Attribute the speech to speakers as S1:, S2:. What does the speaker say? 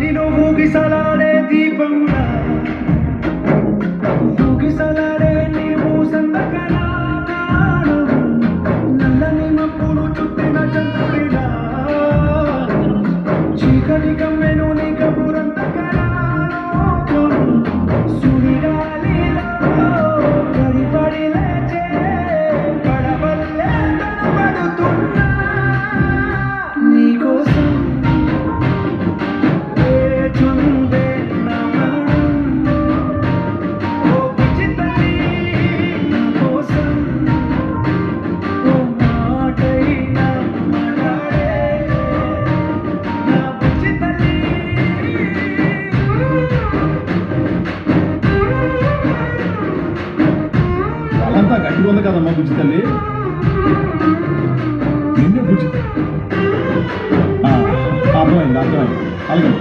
S1: గాలిలో ఊగిసలాడే దీపంలా ఊగిసలాడే నీవు సందకలా నల్లని మప్పులు చుట్టిన చంద్రుడిలా చీకటి కమ్మెను నీ కబురంత సుడిగాలిలో పడిపడి లేచే పడవల్లే కనబడుతున్నా నీకోసం వేచుందే నా ప్రాణం. ఓ పిచ్చి తల్లి నా కోసం ఓ మాటైనా మాట్లాడే నా పిచ్చి తల్లి.
S2: వాళ్ళంతా గట్టిగా ఉంది కదమ్మా బుజ్జి తల్లి, నిన్నే బుజ్జి. అర్థమైంది అలాగే.